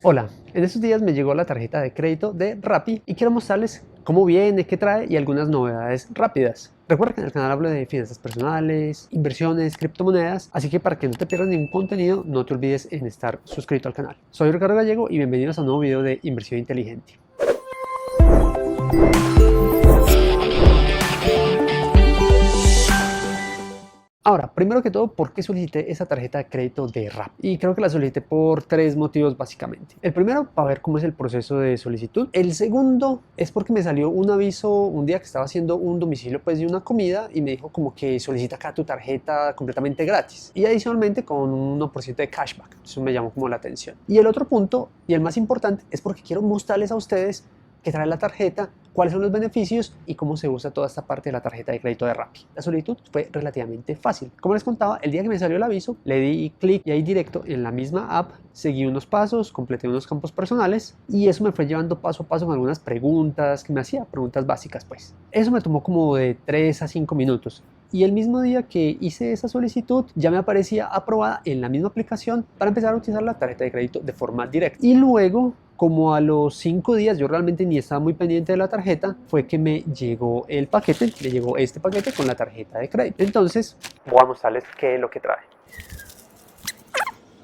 Hola, en estos días me llegó la tarjeta de crédito de Rappi y quiero mostrarles cómo viene, qué trae y algunas novedades rápidas. Recuerda que en el canal hablo de finanzas personales, inversiones, criptomonedas, así que para que no te pierdas ningún contenido, no te olvides en estar suscrito al canal. Soy Ricardo Gallego y bienvenidos a un nuevo video de inversión inteligente. Ahora, primero que todo, ¿por qué solicité esa tarjeta de crédito de Rappi? Y creo que la solicité por tres motivos básicamente. El primero, para ver cómo es el proceso de solicitud. El segundo es porque me salió un aviso un día que estaba haciendo un domicilio pues de una comida y me dijo como que solicita acá tu tarjeta completamente gratis. Y adicionalmente con un 1% de cashback. Eso me llamó como la atención. Y el otro punto, y el más importante, es porque quiero mostrarles a ustedes qué trae la tarjeta, cuáles son los beneficios y cómo se usa toda esta parte de la tarjeta de crédito de Rappi. La solicitud fue relativamente fácil. Como les contaba, el día que me salió el aviso, le di clic y ahí directo en la misma app, seguí unos pasos, completé unos campos personales y eso me fue llevando paso a paso con algunas preguntas que me hacía, preguntas básicas pues. Eso me tomó como de 3 a 5 minutos. Y el mismo día que hice esa solicitud ya me aparecía aprobada en la misma aplicación para empezar a utilizar la tarjeta de crédito de forma directa. Y luego, como a los 5 días, yo realmente ni estaba muy pendiente de la tarjeta, fue que me llegó el paquete, me llegó este paquete con la tarjeta de crédito. Entonces, voy a mostrarles qué es lo que trae.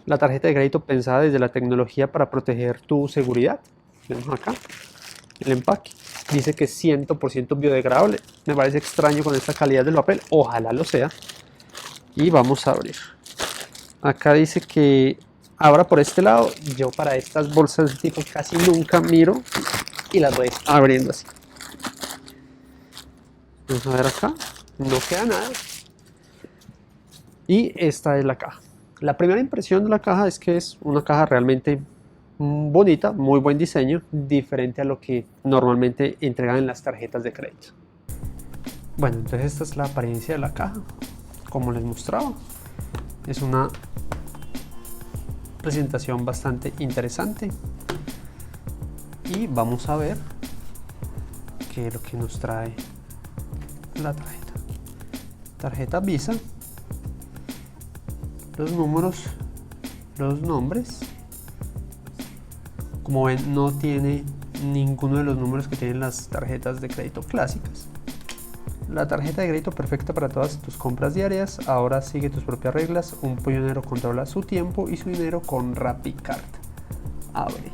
La tarjeta de crédito pensada desde la tecnología para proteger tu seguridad. Vemos acá el empaque. Dice que es 100% biodegradable. Me parece extraño con esta calidad del papel. Ojalá lo sea. Y vamos a abrir. Acá dice que abra por este lado. Yo para estas bolsas de tipo casi nunca miro. Y las voy abriendo así. Vamos a ver acá. No queda nada. Y esta es la caja. La primera impresión de la caja es que es una caja realmente bonita, muy buen diseño, diferente a lo que normalmente entregan en las tarjetas de crédito. Bueno, entonces esta es la apariencia de la caja, como les mostraba. Es una presentación bastante interesante. Y vamos a ver qué es lo que nos trae la tarjeta. Tarjeta Visa. Los números, los nombres. Como ven, no tiene ninguno de los números que tienen las tarjetas de crédito clásicas. La tarjeta de crédito perfecta para todas tus compras diarias. Ahora sigue tus propias reglas. Un pionero controla su tiempo y su dinero con RappiCard. Abre.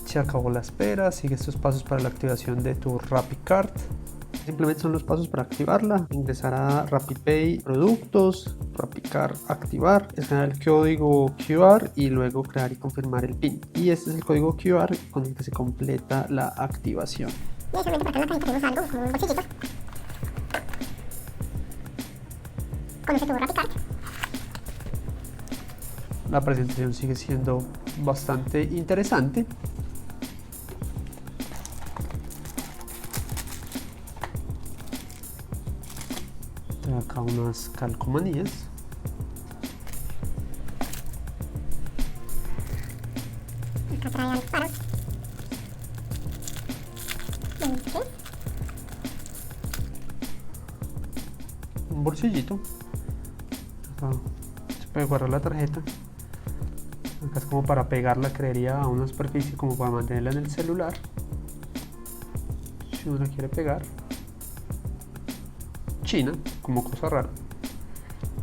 Se acabó la espera. Sigue estos pasos para la activación de tu RappiCard. Simplemente son los pasos para activarla. Ingresar a RappiPay, productos, RappiCard, activar, escanear el código QR y luego crear y confirmar el PIN. Y este es el código QR con el que se completa la activación. Y adicionalmente por acá en la cajita tenemos algo como un bolsillito con ese tubo RappiCard. La presentación sigue siendo bastante interesante. Acá unas calcomanías. Acá trae amparos. Un bolsillito. Acá se puede guardar la tarjeta. Acá es como para pegarla, creería, a una superficie, como para mantenerla en el celular. Si uno la quiere pegar. China, como cosa rara.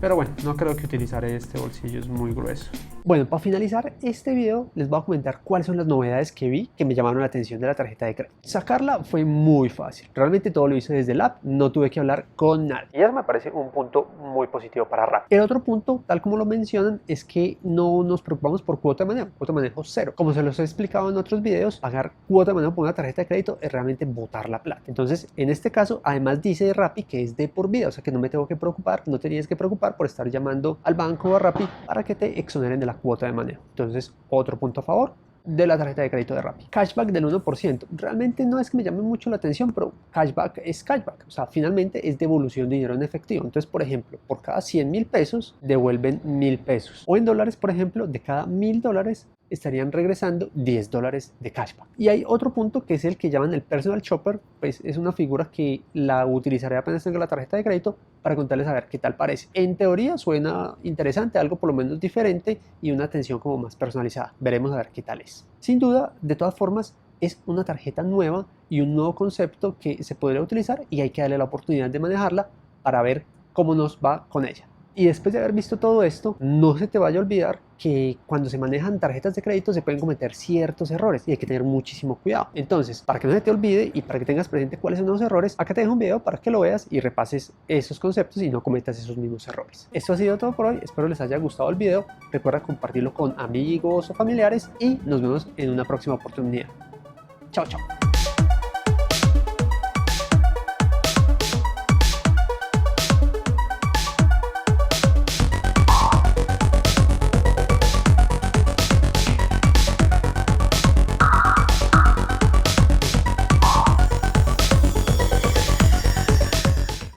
Pero bueno, no creo que utilizaré este bolsillo, es muy grueso. Bueno, para finalizar este video les voy a comentar cuáles son las novedades que vi que me llamaron la atención de la tarjeta de crédito. Sacarla fue muy fácil, realmente todo lo hice desde el app, no tuve que hablar con nadie. Y eso me parece un punto muy positivo para Rappi. El otro punto, tal como lo mencionan, es que no nos preocupamos por cuota de manejo cero. Como se los he explicado en otros videos, pagar cuota de manejo por una tarjeta de crédito es realmente botar la plata. Entonces, en este caso, además dice Rappi que es de por vida, o sea que no me tengo que preocupar, no tenías que preocupar por estar llamando al banco o a Rappi para que te exoneren de la cuota de manejo. Entonces, otro punto a favor de la tarjeta de crédito de Rappi. Cashback del 1%. Realmente no es que me llame mucho la atención, pero cashback es cashback. O sea, finalmente es devolución de dinero en efectivo. Entonces, por ejemplo, por cada 100.000 pesos devuelven 1.000 pesos. O en dólares, por ejemplo, de cada $1.000 estarían regresando $10 de cashback. Y hay otro punto que es el que llaman el personal shopper, pues es una figura que la utilizaré apenas tenga la tarjeta de crédito para contarles a ver qué tal parece. En teoría suena interesante, algo por lo menos diferente y una atención como más personalizada. Veremos a ver qué tal es. Sin duda, de todas formas, es una tarjeta nueva y un nuevo concepto que se podría utilizar y hay que darle la oportunidad de manejarla para ver cómo nos va con ella. Y después de haber visto todo esto, no se te vaya a olvidar que cuando se manejan tarjetas de crédito se pueden cometer ciertos errores y hay que tener muchísimo cuidado. Entonces, para que no se te olvide y para que tengas presente cuáles son los errores, acá te dejo un video para que lo veas y repases esos conceptos y no cometas esos mismos errores. Esto ha sido todo por hoy, espero les haya gustado el video, recuerda compartirlo con amigos o familiares y nos vemos en una próxima oportunidad. Chao, chao.